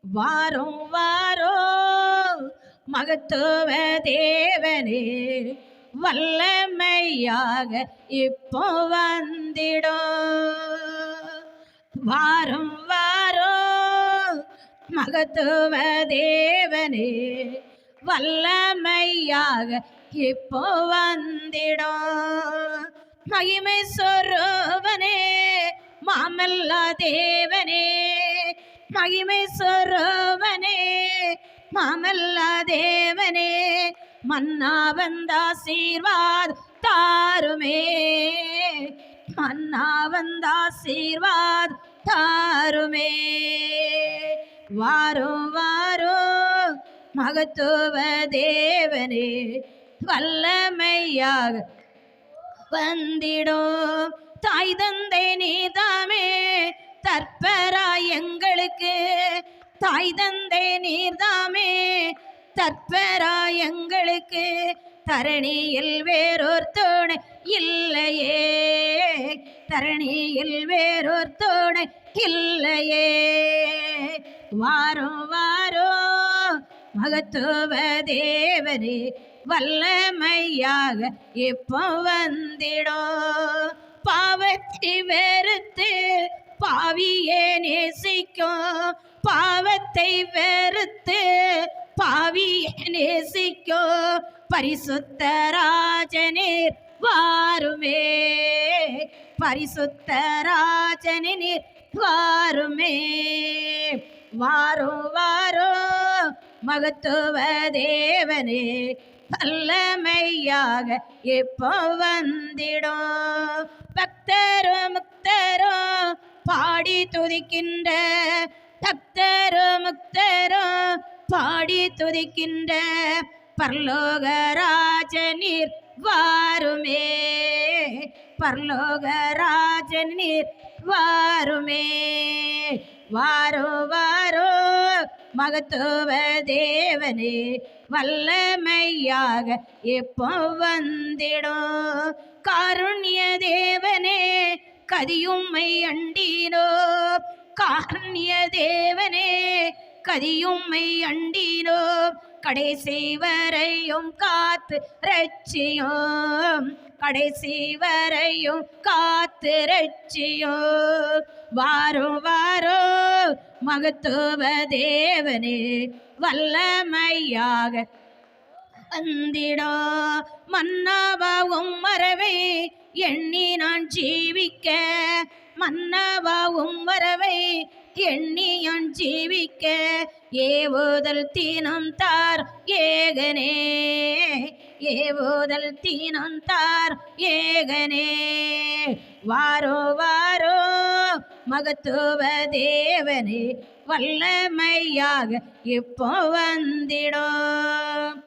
வாரும் வாரோ மகத்துவ தேவனே, வல்லமையாக இப்போ வந்திடும். வாரும் வாரோ மகத்துவ தேவனே, வல்லமையாக இப்போ வந்திடும். மகிமை சொருவனே, மாமல்லா தேவனே, மகிமை சொருவனே, மாமல்லா தேவனே, மன்னா வந்தாசீர்வாத் தாருமே, மன்னா வந்தாசீர்வாத் தாருமே. வாரோ வாரோ மகத்துவ தேவனே, வல்லமையாக வந்திடும். தாய் தந்தை நீதாமே தற்பராய் எங்களுக்கு, தாய் தந்தை நீர்தாமே தற்பராய் எங்களுக்கு, தரணியில் வேறொரு துணை இல்லையே, தரணியில் வேறொரு துணை இல்லையே. வாரோ வாரோ மகத்துவ தேவனே, வல்லமையாக இப்போ வந்திடும். பாவத்தை வெறுத்து பாவியே நேசிக்கும், பாவத்தை வெறுத்து பாவியே நேசிக்கும், பரிசுத்த ராஜனீர் வாருமே, பரிசுத்த ராஜனீர் வாருமே. வாரோ வாரோ மகத்துவ தேவனே, வல்லமையாக இப்போ வந்திடும். பக்தரும் முக்தரும் பாடி துதிக்கின்ற, பக்தரும் முக்தரும் பாடி துதிக்கின்ற, பரலோக ராஜனீர் வாருமே, பரலோக ராஜனீர் வாருமே. வாரோ வாரோ மகத்துவ தேவனே, வல்லமையாக இப்போ வந்திடும். காருண்ய தேவனே கதியும்மை அண்டினோ, காருண்ய தேவனே கதியும்மை அண்டினோ, கடைசி வரையும் காத்து ரட்சியும், கடைசி வரையும் காத்து ரட்சியும். வாரோ வாரோ மகத்துவ தேவனே, வல்லமையாக வந்திடும். மன்னாவாவும் மரவை எண்ணி நான் ஜீவிக்க, மன்னாவாவும் மரவை எண்ணி நான் ஜீவிக்க, ஏவுதல் தீனம் தார் ஏகனே, ஏவுதல் தீனம் தார் ஏகனே. வாரோ வாரோ மகத்துவ தேவனே, வல்லமையாக இப்போ வந்திடும்.